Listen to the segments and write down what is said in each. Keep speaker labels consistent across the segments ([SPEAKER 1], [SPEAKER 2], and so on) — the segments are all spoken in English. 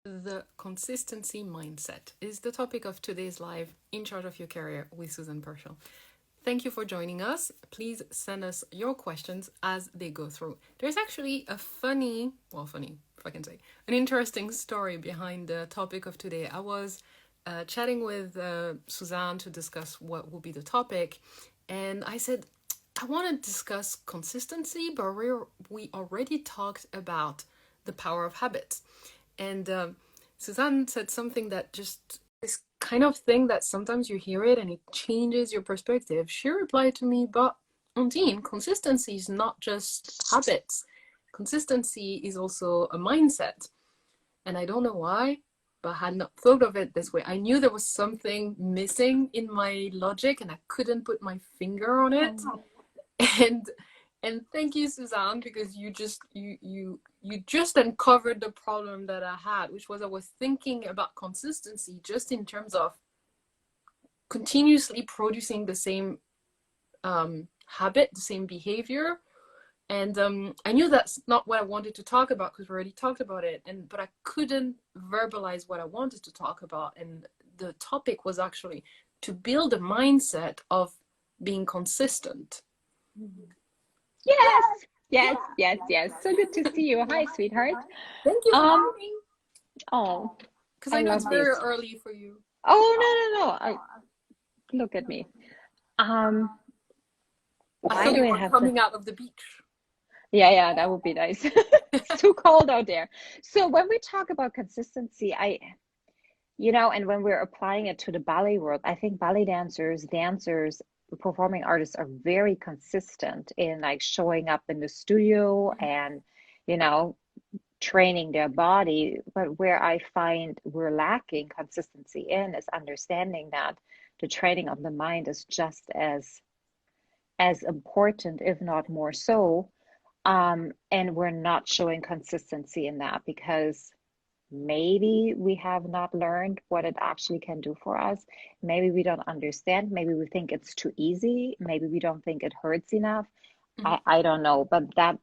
[SPEAKER 1] The consistency mindset is the topic of today's live In Charge of Your Career with Susanne Puerschel. Thank you for joining us. Please send us your questions as they go through. There's actually a funny, if I can say, an interesting story behind the topic of today. I was chatting with Susanne to discuss what will be the topic, and I said, I want to discuss consistency, but we already talked about the power of habits. And Suzanne said something that just this kind of thing that sometimes you hear it and it changes your perspective. She replied to me, but Undine, consistency is not just habits. Consistency is also a mindset. And I don't know why, but I had not thought of it this way. I knew there was something missing in my logic and I couldn't put my finger on it. And and thank you, Suzanne, because you just uncovered the problem that I had, which was I was thinking about consistency just in terms of continuously producing the same habit, the same behavior. And I knew that's not what I wanted to talk about because we already talked about it. But I couldn't verbalize what I wanted to talk about. And the topic was actually to build a mindset of being consistent.
[SPEAKER 2] Yes, yes. So good to see you. Hi, sweetheart.
[SPEAKER 1] Thank you for coming.
[SPEAKER 2] Oh,
[SPEAKER 1] because I know it's very early for you.
[SPEAKER 2] Oh, no. Look at me.
[SPEAKER 1] I thought you were coming out of the beach.
[SPEAKER 2] Yeah, that would be nice. It's too cold out there. So when we talk about consistency, and when we're applying it to the ballet world, I think ballet dancers, performing artists are very consistent in like showing up in the studio and, training their body. But where I find we're lacking consistency in is understanding that the training of the mind is just as important, if not more so. And we're not showing consistency in that because maybe we have not learned what it actually can do for us. Maybe we don't understand. Maybe we think it's too easy. Maybe we don't think it hurts enough. I don't know, but that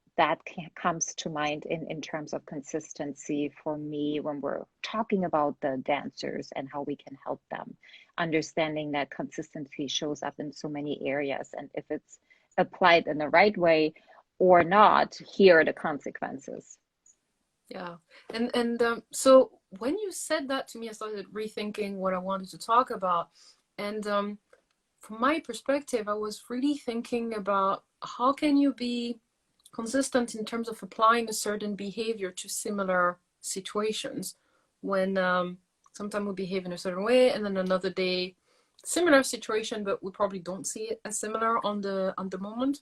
[SPEAKER 2] comes to mind in terms of consistency for me when we're talking about the dancers and how we can help them. Understanding that consistency shows up in so many areas, and if it's applied in the right way or not, here are the consequences.
[SPEAKER 1] Yeah. And so when you said that to me, I started rethinking what I wanted to talk about. And from my perspective, I was really thinking about how can you be consistent in terms of applying a certain behavior to similar situations when sometimes we behave in a certain way and then another day similar situation, but we probably don't see it as similar on the moment,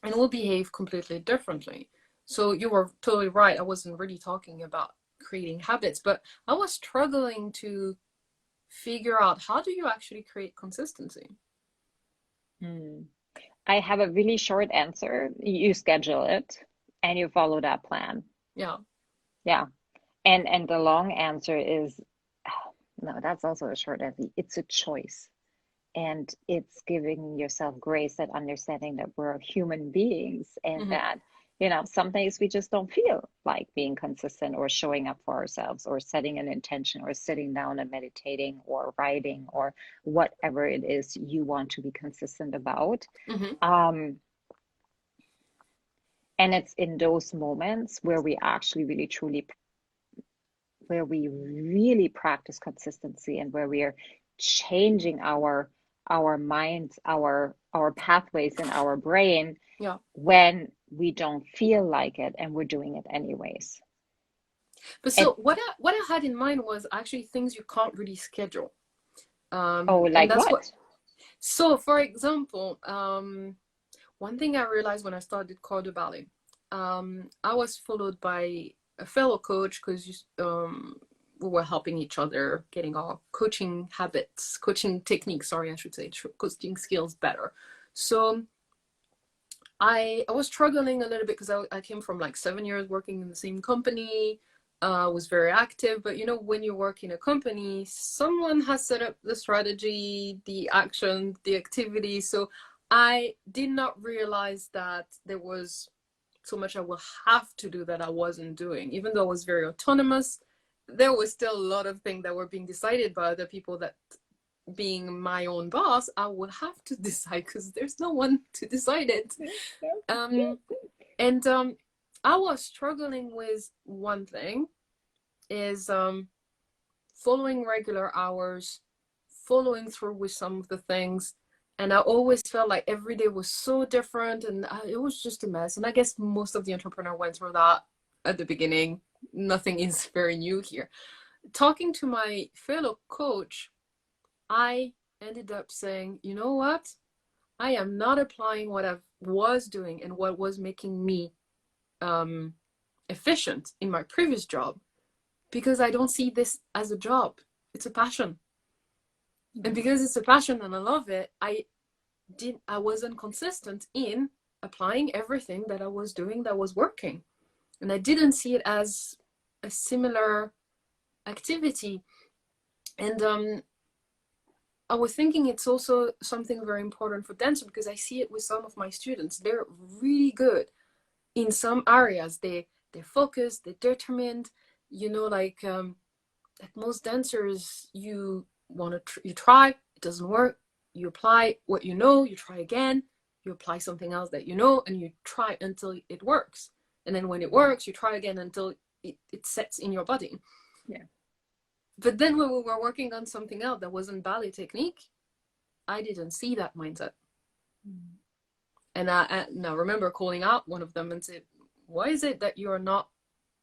[SPEAKER 1] and we'll behave completely differently. So you were totally right. I wasn't really talking about creating habits, but I was struggling to figure out how do you actually create consistency.
[SPEAKER 2] I have a really short answer. You schedule it and you follow that plan.
[SPEAKER 1] Yeah.
[SPEAKER 2] And the long answer is no, that's also a short answer. It's a choice. And it's giving yourself grace and understanding that we're human beings and that, some days we just don't feel like being consistent or showing up for ourselves or setting an intention or sitting down and meditating or writing or whatever it is you want to be consistent about. And it's in those moments where we actually really truly, where we really practice consistency and where we are changing our minds, our pathways in our brain, when we don't feel like it and we're doing it anyways.
[SPEAKER 1] But so what I had in mind was actually things you can't really schedule.
[SPEAKER 2] Like what?
[SPEAKER 1] So for example, one thing I realized when I started Corps de Ballet, I was followed by a fellow coach because we were helping each other getting our coaching techniques, I should say, coaching skills better. So I was struggling a little bit because I came from like 7 years working in the same company, was very active. But when you work in a company, someone has set up the strategy, the action, the activity. So I did not realize that there was so much I will have to do that I wasn't doing, even though I was very autonomous there was still a lot of things that were being decided by other people that, being my own boss, I would have to decide because there's no one to decide it. And I was struggling with one thing is following regular hours, following through with some of the things. And I always felt like every day was so different, and it was just a mess. And I guess most of the entrepreneur went through that at the beginning. Nothing is very new here. Talking to my fellow coach, I ended up saying, you know what? I am not applying what I was doing and what was making me efficient in my previous job, because I don't see this as a job. It's a passion. And because it's a passion and I love it, I wasn't consistent in applying everything that I was doing that was working. And I didn't see it as a similar activity. And I was thinking it's also something very important for dancers, because I see it with some of my students. They're really good in some areas. They're focused, they're determined. You know, like most dancers, you you try, it doesn't work. You apply what you know, you try again, you apply something else that you know, and you try until it works. And then when it works, you try again until it sets in your body.
[SPEAKER 2] Yeah.
[SPEAKER 1] But then when we were working on something else that wasn't ballet technique, I didn't see that mindset. And I remember calling out one of them and said, why is it that you're not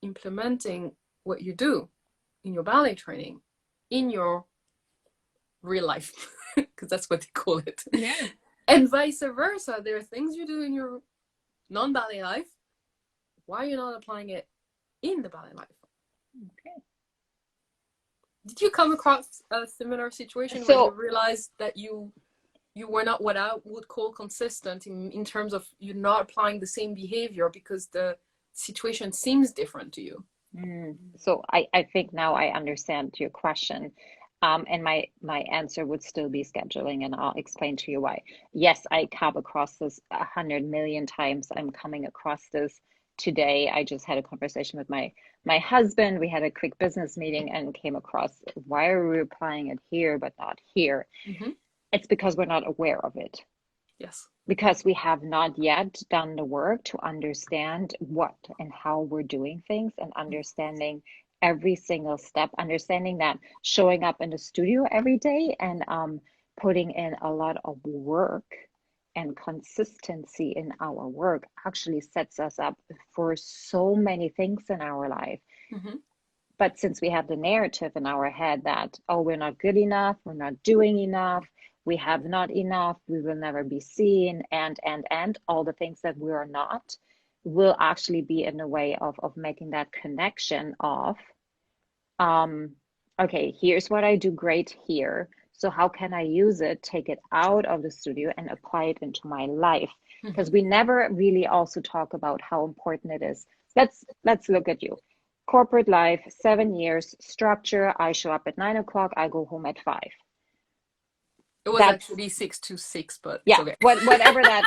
[SPEAKER 1] implementing what you do in your ballet training in your real life? Because that's what they call it.
[SPEAKER 2] Yeah.
[SPEAKER 1] And vice versa. There are things you do in your non-ballet life. Why are you not applying it in the ballet life?
[SPEAKER 2] Okay.
[SPEAKER 1] Did you come across a similar situation where you realized that you were not what I would call consistent in terms of you're not applying the same behavior because the situation seems different to you?
[SPEAKER 2] So I think now I understand your question. And my answer would still be scheduling, and I'll explain to you why. Yes, I come across this 100 million times. I'm coming across this today. I just had a conversation with my husband. We had a quick business meeting and came across, why are we applying it here but not here? It's because we're not aware of it.
[SPEAKER 1] Yes.
[SPEAKER 2] Because we have not yet done the work to understand what and how we're doing things, and understanding every single step, understanding that showing up in the studio every day and putting in a lot of work and consistency in our work actually sets us up for so many things in our life. But since we have the narrative in our head that, oh, we're not good enough, we're not doing enough, we have not enough, we will never be seen, and all the things that we are not, will actually be in the way of making that connection of, okay, here's what I do great here. So how can I use it, take it out of the studio and apply it into my life? Because we never really also talk about how important it is. Let's look at you. Corporate life, 7 years, structure. I show up at 9 o'clock, I go home at 5.
[SPEAKER 1] It was actually 6 to 6, but
[SPEAKER 2] yeah,
[SPEAKER 1] okay.
[SPEAKER 2] whatever that,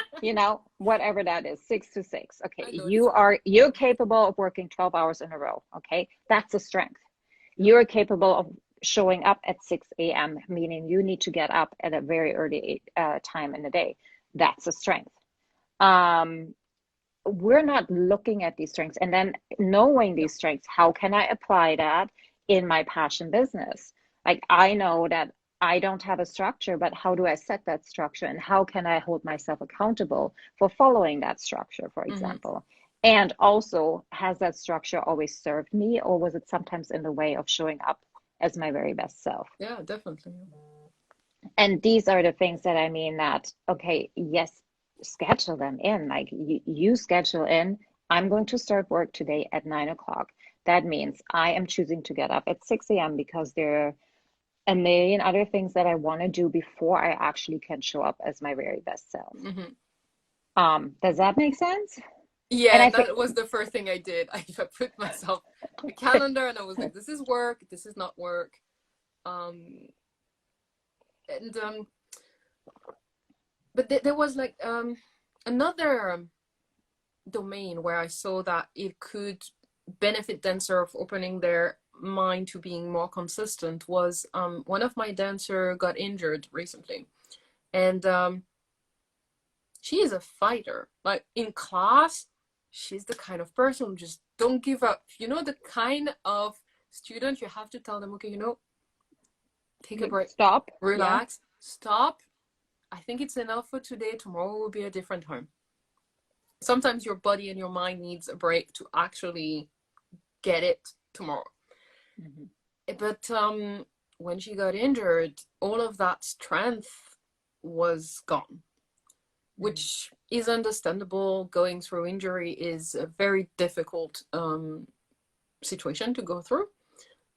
[SPEAKER 2] whatever that is, 6 to 6. Okay, you're capable of working 12 hours in a row. Okay, that's a strength. You're capable of showing up at 6 a.m., meaning you need to get up at a very early time in the day. That's a strength. We're not looking at these strengths, and then knowing these strengths, how can I apply that in my passion business? Like, I know that I don't have a structure, but how do I set that structure, and how can I hold myself accountable for following that structure, for example? And also, has that structure always served me, or was it sometimes in the way of showing up as my very best self?
[SPEAKER 1] Yeah, definitely.
[SPEAKER 2] And these are the things that I mean that, okay, yes, schedule them in. Like, you schedule in, I'm going to start work today at 9 o'clock. That means I am choosing to get up at 6 a.m. because there are a million other things that I want to do before I actually can show up as my very best self. Does that make sense?
[SPEAKER 1] Yeah, and that was the first thing I did. I put myself a calendar, and I was like, this is work, this is not work. But there was like another domain where I saw that it could benefit dancer of opening their mind to being more consistent was one of my dancer got injured recently, and she is a fighter. Like in class, she's the kind of person who just don't give up. You know, the kind of student you have to tell them, okay, take a break,
[SPEAKER 2] Stop. Yeah.
[SPEAKER 1] relax, stop. I think it's enough for today. Tomorrow will be a different time. Sometimes your body and your mind needs a break to actually get it tomorrow.
[SPEAKER 2] Mm-hmm.
[SPEAKER 1] But when she got injured, all of that strength was gone, which is understandable. Going through injury is a very difficult situation to go through.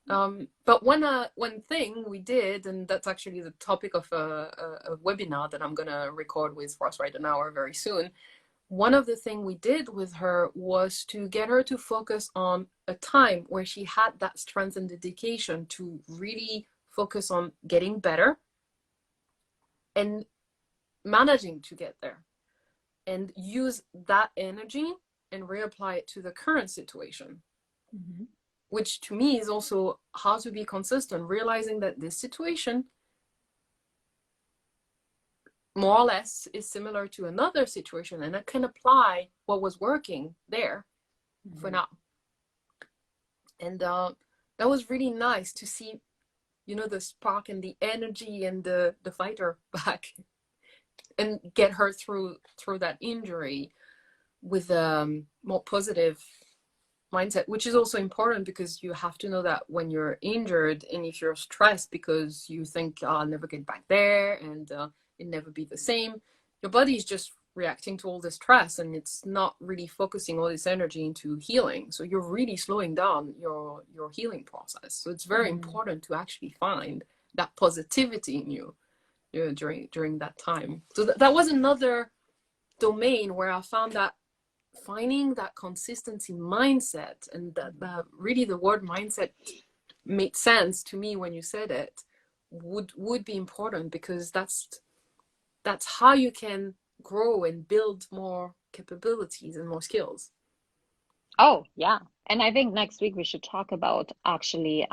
[SPEAKER 1] But one thing we did, and that's actually the topic of a webinar that I'm going to record with Frost Right an Hour very soon. One of the things we did with her was to get her to focus on a time where she had that strength and dedication to really focus on getting better and managing to get there, and use that energy and reapply it to the current situation. Mm-hmm. Which to me is also how to be consistent, realizing that this situation more or less is similar to another situation, and I can apply what was working there for now. And that was really nice to see, the spark and the energy and the fighter back, and get her through that injury with a more positive mindset, which is also important, because you have to know that when you're injured and if you're stressed because you think, I'll never get back there and it'll never be the same, your body is just reacting to all this stress and it's not really focusing all this energy into healing. So you're really slowing down your healing process. So it's very important to actually find that positivity in you, during that time. So that was another domain where I found that finding that consistency mindset, and that really the word mindset made sense to me when you said it, would be important, because that's how you can grow and build more capabilities and more skills.
[SPEAKER 2] Oh, yeah. And I think next week we should talk about actually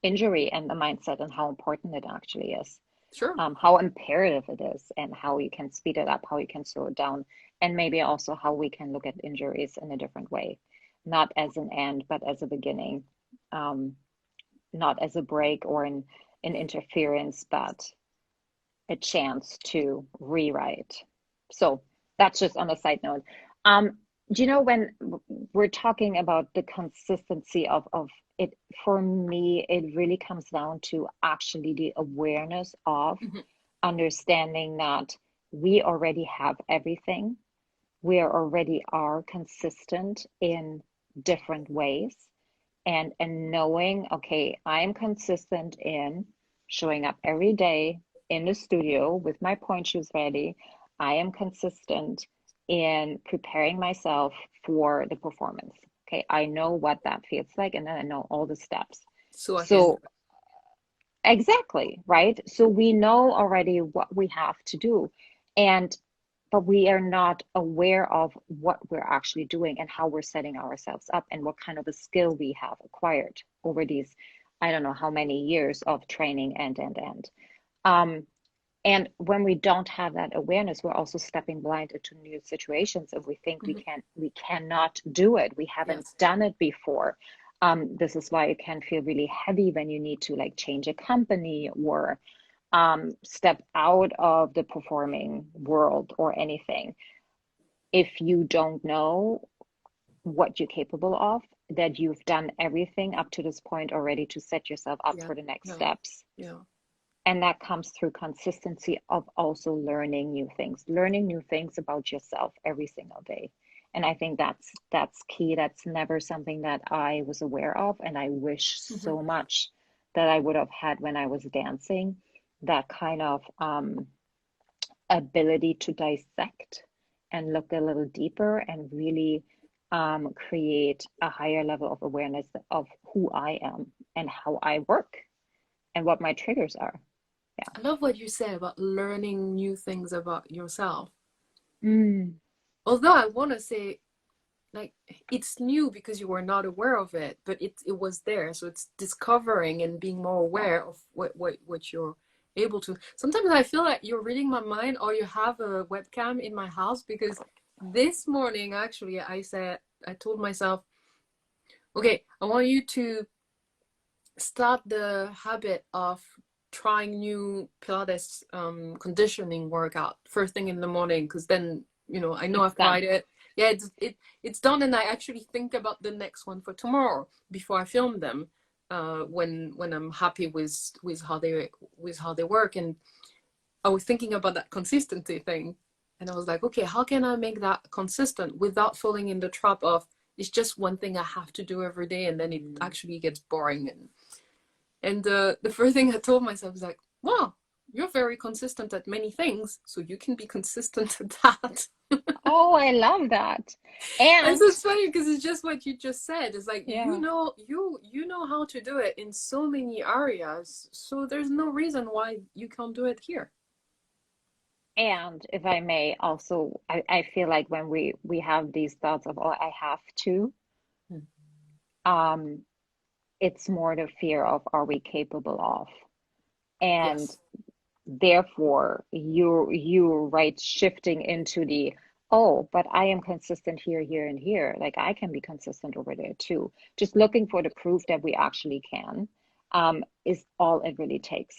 [SPEAKER 2] injury and the mindset and how important it actually is.
[SPEAKER 1] Sure.
[SPEAKER 2] How imperative it is, and how you can speed it up, how you can slow it down, and maybe also how we can look at injuries in a different way, not as an end, but as a beginning, not as a break or an interference, but a chance to rewrite. So that's just on a side note. Do you know, when we're talking about the consistency of it, for me, it really comes down to actually the awareness of understanding that we already have everything. We already are consistent in different ways, and knowing, okay, I am consistent in showing up every day in the studio with my pointe shoes ready. I am consistent in preparing myself for the performance. Okay, I know what that feels like, and then I know all the steps. So exactly, right? So we know already what we have to do, but we are not aware of what we're actually doing and how we're setting ourselves up and what kind of a skill we have acquired over these, I don't know how many years of training and when we don't have that awareness, we're also stepping blind into new situations, and we think we cannot do it. We haven't done it before. This is why it can feel really heavy when you need to like change a company or step out of the performing world or anything. If you don't know what you're capable of, that you've done everything up to this point already to set yourself up for the next steps.
[SPEAKER 1] Yeah.
[SPEAKER 2] And that comes through consistency of also learning new things about yourself every single day. And I think that's key. That's never something that I was aware of. And I wish so much that I would have had when I was dancing, that kind of ability to dissect and look a little deeper and really create a higher level of awareness of who I am and how I work and what my triggers are. Yeah.
[SPEAKER 1] I love what you said about learning new things about yourself. Although I want to say, like it's new because you were not aware of it, but it was there. So it's discovering and being more
[SPEAKER 2] Yeah.
[SPEAKER 1] aware of what you're able to. Sometimes I feel like you're reading my mind, or you have a webcam in my house, because this morning actually I told myself, okay, I want you to start the habit of trying new Pilates conditioning workout first thing in the morning, because then I know
[SPEAKER 2] It's
[SPEAKER 1] I've
[SPEAKER 2] done.
[SPEAKER 1] tried it. Yeah, it's done, and I actually think about the next one for tomorrow before I film them. When I'm happy with how they work, and I was thinking about that consistency thing, and I was like, okay, how can I make that consistent without falling in the trap of it's just one thing I have to do every day, and then it
[SPEAKER 2] Mm.
[SPEAKER 1] actually gets boring. And the first thing I told myself was like, wow, you're very consistent at many things, so you can be consistent at that.
[SPEAKER 2] Oh, I love that.
[SPEAKER 1] And so
[SPEAKER 2] And
[SPEAKER 1] it's funny because it's just what you just said. It's like
[SPEAKER 2] yeah,
[SPEAKER 1] you know how to do it in so many areas, so there's no reason why you can't do it here.
[SPEAKER 2] and if I may also, I feel like when we have these thoughts of, oh, I have to,
[SPEAKER 1] Mm.
[SPEAKER 2] um, it's more the fear of, are we capable of? And
[SPEAKER 1] Yes.
[SPEAKER 2] therefore you're right, shifting into the, oh, but I am consistent here, here, and here, like I can be consistent over there too. Just looking for the proof that we actually can, is all it really takes.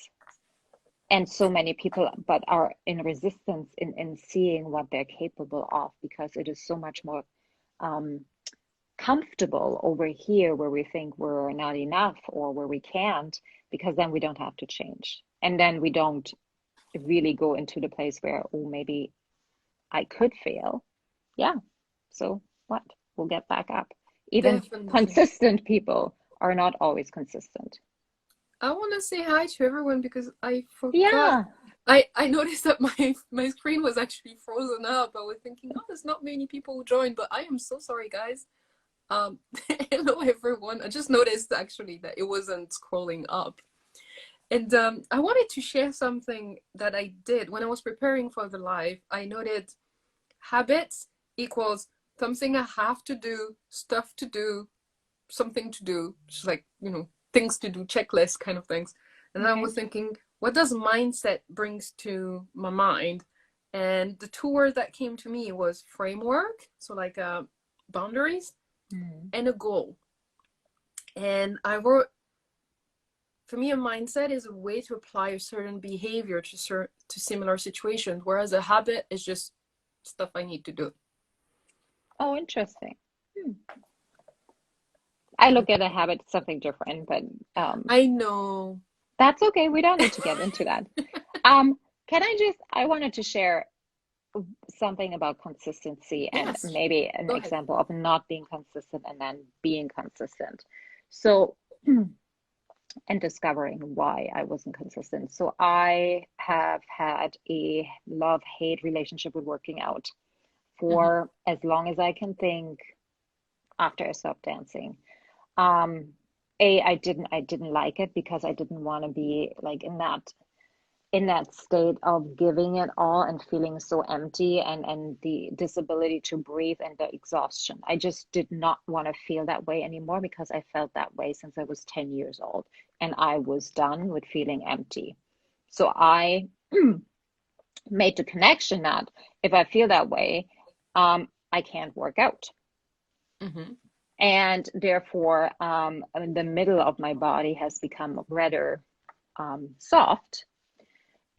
[SPEAKER 2] And so many people but are in resistance in seeing what they're capable of, because it is so much more um, comfortable over here where we think we're not enough or where we can't, because then we don't have to change, and then we don't really go into the place where, oh, maybe I could fail. Yeah. So what? We'll get back up. Even
[SPEAKER 1] Definitely.
[SPEAKER 2] consistent people are not always consistent.
[SPEAKER 1] I want to say hi to everyone because I forgot.
[SPEAKER 2] Yeah.
[SPEAKER 1] I noticed that my screen was actually frozen up. I was thinking, oh, there's not many people who joined, but I am so sorry, guys. Um, hello everyone. I just noticed actually that it wasn't scrolling up. And I wanted to share something that I did when I was preparing for the live. I noted habits equals something I have to do, stuff to do, something to do, just like, things to do, checklist kind of things. And then I
[SPEAKER 2] Okay.
[SPEAKER 1] was thinking, what does mindset brings to my mind? And the two words that came to me was framework, so like boundaries,
[SPEAKER 2] Mm.
[SPEAKER 1] and a goal. And I wrote, for me, a mindset is a way to apply a certain behavior to similar situations, whereas a habit is just stuff I need to do.
[SPEAKER 2] Oh, interesting. Hmm. I look at a habit as something different, but
[SPEAKER 1] I know.
[SPEAKER 2] that's okay. We don't need to get into that. Um, I wanted to share something about consistency and
[SPEAKER 1] Yes,
[SPEAKER 2] maybe an
[SPEAKER 1] go ahead.
[SPEAKER 2] example of not being consistent and then being consistent. So, and discovering why I wasn't consistent. So, I have had a love-hate relationship with working out
[SPEAKER 1] Mm-hmm.
[SPEAKER 2] for as long as I can think after I stopped dancing. Um, I didn't like it because I didn't want to be like in that state of giving it all and feeling so empty, and the disability to breathe and the exhaustion. I just did not want to feel that way anymore, because I felt that way since I was 10 years old and I was done with feeling empty. So I made the connection that if I feel that way, I can't work out.
[SPEAKER 1] Mm-hmm.
[SPEAKER 2] And therefore, the middle of my body has become rather soft.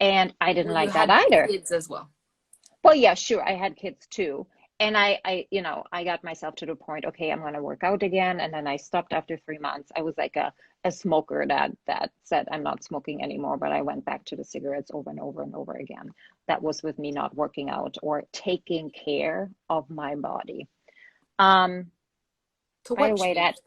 [SPEAKER 2] And I didn't
[SPEAKER 1] Well, you
[SPEAKER 2] like that
[SPEAKER 1] had
[SPEAKER 2] either.
[SPEAKER 1] kids as well.
[SPEAKER 2] Well, yeah, sure. I had kids too. And I got myself to the point, okay, I'm going to work out again. And then I stopped after 3 months. I was like a smoker that said, I'm not smoking anymore, but I went back to the cigarettes over and over and over again. That was with me not working out or taking care of my body. Um,
[SPEAKER 1] So
[SPEAKER 2] by
[SPEAKER 1] what
[SPEAKER 2] the way, that
[SPEAKER 1] changed?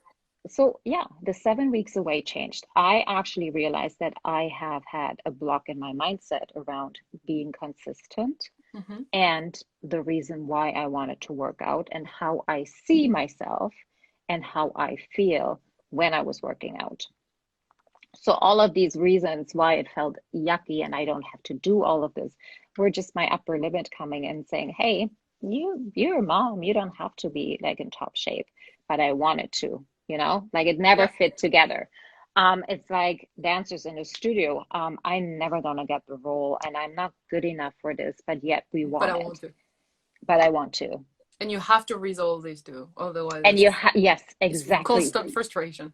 [SPEAKER 2] so yeah, the 7 weeks away changed. I actually realized that I have had a block in my mindset around being consistent,
[SPEAKER 1] Mm-hmm.
[SPEAKER 2] and the reason why I wanted to work out and how I see myself and how I feel when I was working out. So all of these reasons why it felt yucky and I don't have to do all of this were just my upper limit coming in saying, hey, you're a mom. You don't have to be like in top shape, but I wanted to, like it never
[SPEAKER 1] Yeah,
[SPEAKER 2] fit together. It's like dancers in the studio. I'm never gonna get the role, and I'm not good enough for this, but yet we
[SPEAKER 1] but I
[SPEAKER 2] want
[SPEAKER 1] want
[SPEAKER 2] it.
[SPEAKER 1] to.
[SPEAKER 2] But I want to.
[SPEAKER 1] And you have to resolve these two, otherwise
[SPEAKER 2] And yes,
[SPEAKER 1] it's
[SPEAKER 2] exactly.
[SPEAKER 1] constant frustration.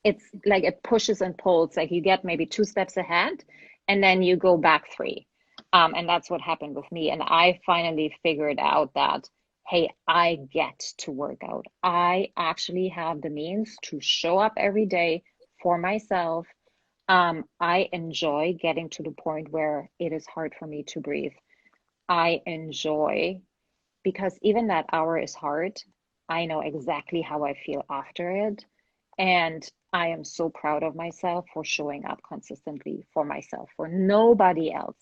[SPEAKER 2] It's like it pushes and pulls. Like you get maybe two steps ahead, and then you go back three. And that's what happened with me. And I finally figured out that, hey, I get to work out. I actually have the means to show up every day for myself. I enjoy getting to the point where it is hard for me to breathe. I enjoy because even that hour is hard. I know exactly how I feel after it. And I am so proud of myself for showing up consistently for myself, for nobody else.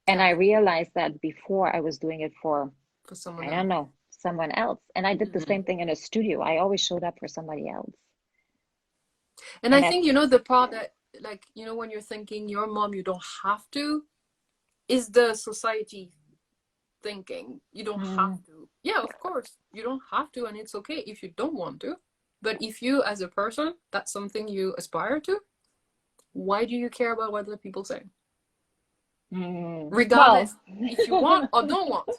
[SPEAKER 2] And
[SPEAKER 1] Yeah,
[SPEAKER 2] I realized that before I was doing it for,
[SPEAKER 1] for someone
[SPEAKER 2] I
[SPEAKER 1] else.
[SPEAKER 2] don't know, someone else. And I did the
[SPEAKER 1] Mhm.
[SPEAKER 2] same thing in a studio. I always showed up for somebody else.
[SPEAKER 1] And I
[SPEAKER 2] And that's,
[SPEAKER 1] think, the part that, like, when you're thinking your mom, you don't have to, is the society thinking you don't have
[SPEAKER 2] mm,
[SPEAKER 1] to. Yeah, of course, you don't have to, and it's okay if you don't want to. But if you, as a person, that's something you aspire to, why do you care about what other people say?
[SPEAKER 2] well,
[SPEAKER 1] Regardless if you want or don't want.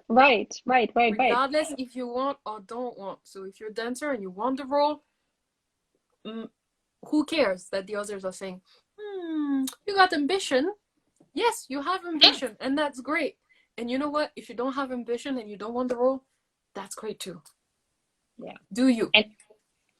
[SPEAKER 2] right.
[SPEAKER 1] Regardless if you want or don't want. So if you're a dancer and you want the role, mm, who cares that the others are saying, you got ambition? Yes, you have ambition, and that's great. And you know what? If you don't have ambition and you don't want the role, that's great too.
[SPEAKER 2] Yeah.
[SPEAKER 1] Do you?
[SPEAKER 2] And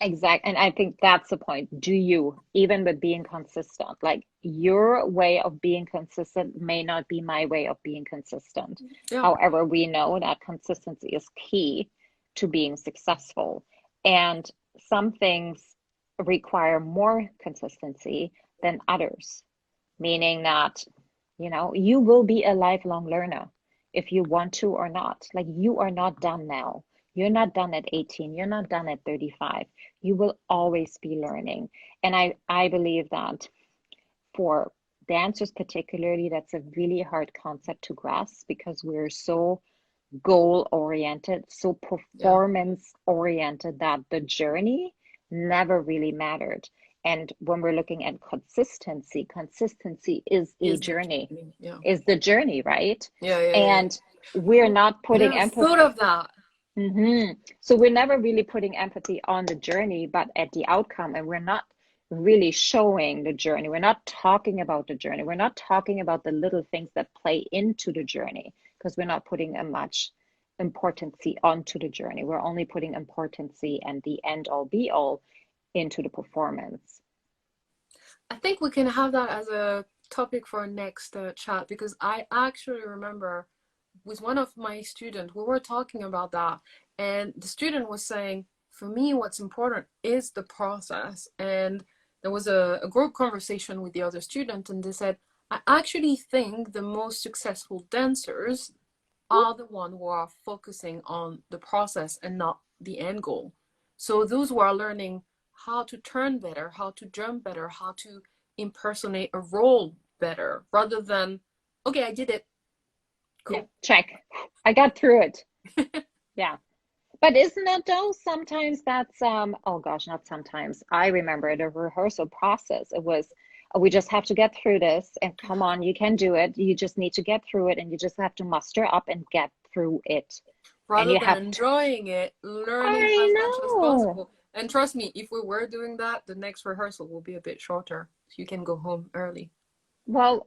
[SPEAKER 2] exact. And I think that's the point. Do you, even with being consistent, like your way of being consistent may not be my way of being consistent.
[SPEAKER 1] Yeah.
[SPEAKER 2] However, we know that consistency is key to being successful. And some things require more consistency than others, meaning that, you will be a lifelong learner if you want to or not. Like you are not done now. You're not done at 18. You're not done at 35. You will always be learning. And I believe that for dancers, particularly, that's a really hard concept to grasp because we're so goal oriented, so
[SPEAKER 1] Yeah.
[SPEAKER 2] performance oriented that the journey never really mattered. And when we're looking at consistency is a
[SPEAKER 1] Is the
[SPEAKER 2] journey,
[SPEAKER 1] journey. Yeah.
[SPEAKER 2] is the journey, right?
[SPEAKER 1] Yeah.
[SPEAKER 2] And we're
[SPEAKER 1] Oh,
[SPEAKER 2] not
[SPEAKER 1] I
[SPEAKER 2] putting
[SPEAKER 1] never
[SPEAKER 2] empathy.
[SPEAKER 1] thought of that.
[SPEAKER 2] So we're never really putting empathy on the journey, but at the outcome, and we're not really showing the journey. We're not talking about the journey. We're not talking about the little things that play into the journey because we're not putting a much importancy onto the journey. We're only putting importancy and the end all be all into the performance.
[SPEAKER 1] I think we can have that as a topic for our next chat, because I actually remember with one of my students, we were talking about that, and the student was saying, for me, what's important is the process. And there was a group conversation with the other student, and they said, I actually think the most successful dancers are the one who are focusing on the process and not the end goal. So those who are learning how to turn better, how to jump better, how to impersonate a role better, rather than, okay, I did it,
[SPEAKER 2] Yeah,
[SPEAKER 1] cool.
[SPEAKER 2] check. I got through it. Yeah. But isn't it though? Sometimes that's oh gosh, not sometimes. I remember the rehearsal process. It was we just have to get through this and come on, you can do it. You just need to get through it and you just have to muster up and get through it. And
[SPEAKER 1] Rather
[SPEAKER 2] you
[SPEAKER 1] than
[SPEAKER 2] have to,
[SPEAKER 1] enjoying it, learning
[SPEAKER 2] I
[SPEAKER 1] as much as
[SPEAKER 2] know.
[SPEAKER 1] possible. And trust me, if we were doing that, the next rehearsal will be a bit shorter, so you can go home early.
[SPEAKER 2] Well,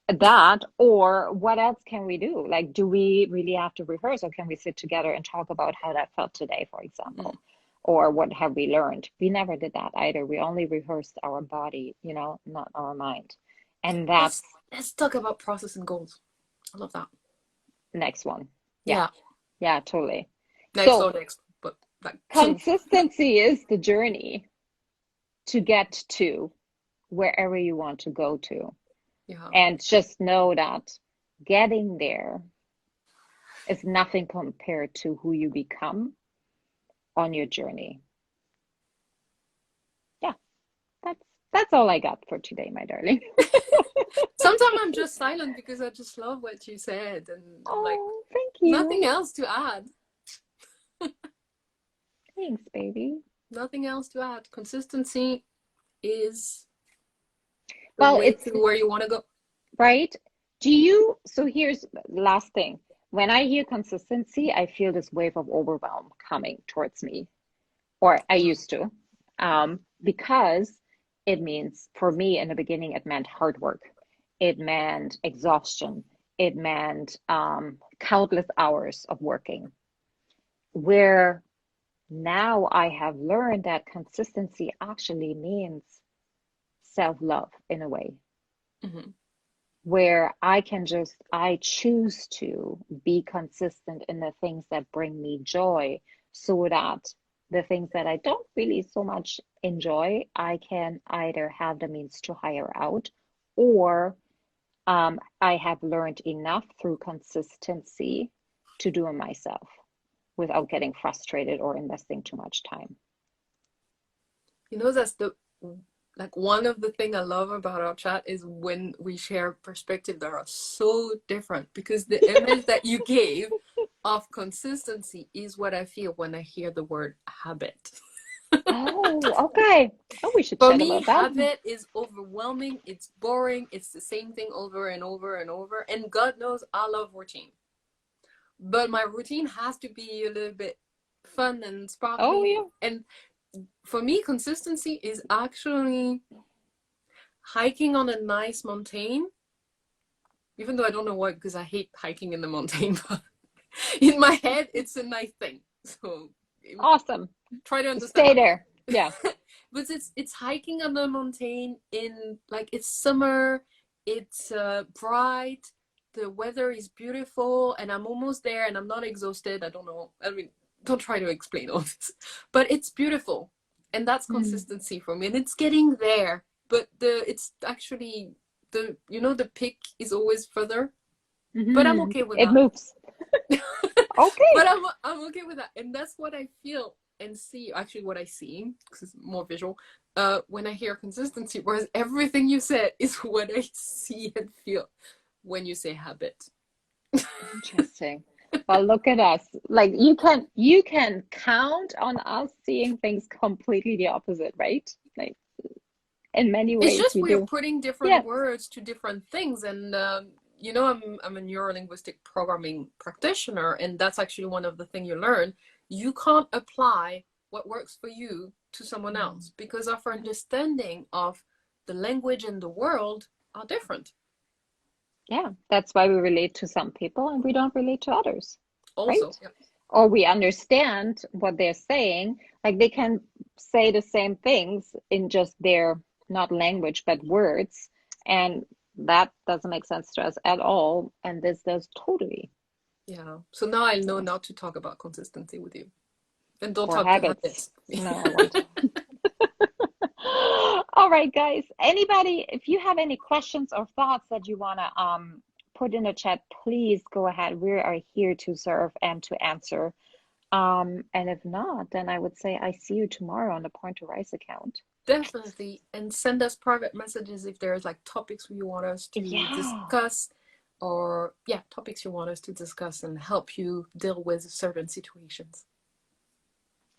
[SPEAKER 2] that or what else can we do? Like, do we really have to rehearse or can we sit together and talk about how that felt today, for
[SPEAKER 1] Mm.
[SPEAKER 2] example? Or what have we learned? We never did that either. We only rehearsed our body, not our mind. And that's
[SPEAKER 1] Let's let's talk about process and goals. I love that.
[SPEAKER 2] the next one. Yeah,
[SPEAKER 1] Yeah,
[SPEAKER 2] yeah, totally.
[SPEAKER 1] next or
[SPEAKER 2] So
[SPEAKER 1] next, but like soon.
[SPEAKER 2] consistency is the journey to get to wherever you want to go to.
[SPEAKER 1] Yeah.
[SPEAKER 2] And just know that getting there is nothing compared to who you become on your journey. Yeah, that's that's all I got for today, my darling.
[SPEAKER 1] Sometimes I'm just silent because I just love what you said, and I'm like,
[SPEAKER 2] Oh. thank
[SPEAKER 1] Nothing
[SPEAKER 2] you.
[SPEAKER 1] else to add.
[SPEAKER 2] Thanks, baby.
[SPEAKER 1] Nothing else to add. Consistency is the
[SPEAKER 2] Well,
[SPEAKER 1] way
[SPEAKER 2] it's
[SPEAKER 1] to where you want to go.
[SPEAKER 2] right. So here's the last thing. When I hear consistency, I feel this wave of overwhelm coming towards me, or I used to, because it means, for me in the beginning, it meant hard work. It meant exhaustion. It meant countless hours of working. Where now I have learned that consistency actually means self-love in a way,
[SPEAKER 1] Mm-hmm.
[SPEAKER 2] where I choose to be consistent in the things that bring me joy, so that the things that I don't really so much enjoy, I can either have the means to hire out, or I have learned enough through consistency to do it myself without getting frustrated or investing too much time.
[SPEAKER 1] You know, that's the like one of the things I love about our chat is when we share perspectives that are so different, because the image that you gave of consistency is what I feel when I hear the word habit.
[SPEAKER 2] Oh, okay. Oh, we should
[SPEAKER 1] For
[SPEAKER 2] chat
[SPEAKER 1] me,
[SPEAKER 2] about that.
[SPEAKER 1] habit is overwhelming, it's boring, it's the same thing over and over and over. And God knows I love routine. But my routine has to be a little bit fun and
[SPEAKER 2] Oh,
[SPEAKER 1] sparkly.
[SPEAKER 2] yeah.
[SPEAKER 1] And for me, consistency is actually hiking on a nice mountain, even though I don't know why, because I hate hiking in the mountain, but in my head, it's a nice thing. So
[SPEAKER 2] Awesome.
[SPEAKER 1] try to understand
[SPEAKER 2] Stay
[SPEAKER 1] that.
[SPEAKER 2] there. Yeah.
[SPEAKER 1] But it's hiking on the mountain in like it's summer, it's bright, the weather is beautiful, and I'm almost there, and I'm not exhausted. I don't know. I mean, don't try to explain all this, but it's beautiful, and that's
[SPEAKER 2] Mm.
[SPEAKER 1] consistency for me, and it's getting there. But it's actually the peak is always further, but I'm okay with
[SPEAKER 2] It
[SPEAKER 1] that.
[SPEAKER 2] moves. Okay.
[SPEAKER 1] But I'm okay with that, and that's what I feel and see. Actually, what I see, because it's more visual. When I hear consistency, whereas everything you said is what I see and feel when you say habit.
[SPEAKER 2] Interesting. Well, look at us. Like you can count on us seeing things completely the opposite, right? Like in many
[SPEAKER 1] It's
[SPEAKER 2] ways
[SPEAKER 1] just
[SPEAKER 2] we
[SPEAKER 1] we're
[SPEAKER 2] do.
[SPEAKER 1] putting different
[SPEAKER 2] Yeah.
[SPEAKER 1] words to different things, and I'm a neuro-linguistic programming practitioner, and that's actually one of the things you learn. You can't apply what works for you to someone else because our understanding of the language and the world are different.
[SPEAKER 2] Yeah. That's why we relate to some people and we don't relate to others,
[SPEAKER 1] Also,
[SPEAKER 2] right?
[SPEAKER 1] yeah.
[SPEAKER 2] Or we understand what they're saying. Like they can say the same things in just their not language but words, and that doesn't make sense to us at all. And this does totally.
[SPEAKER 1] Yeah. So now I know
[SPEAKER 2] So,
[SPEAKER 1] not to talk about consistency with you. And don't
[SPEAKER 2] or
[SPEAKER 1] talk to
[SPEAKER 2] habits.
[SPEAKER 1] habits.
[SPEAKER 2] No, I won't. All right, guys. Anybody, if you have any questions or thoughts that you want to put in the chat, please go ahead. We are here to serve and to answer. And if not, then I would say I see you tomorrow on the Point to Rise account.
[SPEAKER 1] Definitely. And send us private messages if there's like topics you want us to
[SPEAKER 2] Yeah,
[SPEAKER 1] discuss, or yeah, topics you want us to discuss and help you deal with certain situations.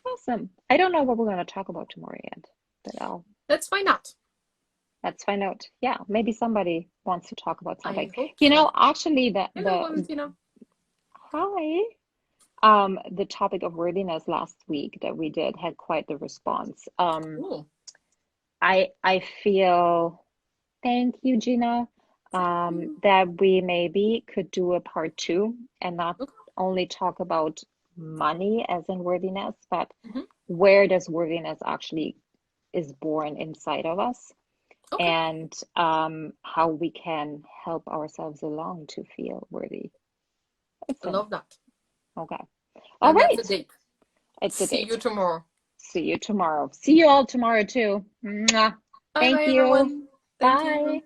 [SPEAKER 2] awesome. I don't know what we're going to talk about tomorrow yet, but
[SPEAKER 1] Let's find out.
[SPEAKER 2] let's find out. Yeah, maybe somebody wants to talk about something.
[SPEAKER 1] I hope so.
[SPEAKER 2] Actually,
[SPEAKER 1] Hello,
[SPEAKER 2] the
[SPEAKER 1] Valentina.
[SPEAKER 2] hi. The topic of worthiness last week that we did had quite the response.
[SPEAKER 1] Oh,
[SPEAKER 2] I feel, thank you, Gina,
[SPEAKER 1] thank you.
[SPEAKER 2] that we maybe could do a part two and not
[SPEAKER 1] Okay.
[SPEAKER 2] only talk about money as in worthiness, but
[SPEAKER 1] Mm-hmm.
[SPEAKER 2] where does worthiness actually is born inside of us,
[SPEAKER 1] Okay.
[SPEAKER 2] and how we can help ourselves along to feel worthy.
[SPEAKER 1] I
[SPEAKER 2] Listen,
[SPEAKER 1] love that.
[SPEAKER 2] okay. All
[SPEAKER 1] And that's a
[SPEAKER 2] right.
[SPEAKER 1] date.
[SPEAKER 2] It's a
[SPEAKER 1] See you
[SPEAKER 2] date.
[SPEAKER 1] tomorrow.
[SPEAKER 2] See you tomorrow. See you all tomorrow too. Mwah.
[SPEAKER 1] Bye
[SPEAKER 2] Thank
[SPEAKER 1] bye,
[SPEAKER 2] you.
[SPEAKER 1] everyone. Thank
[SPEAKER 2] Bye.
[SPEAKER 1] you.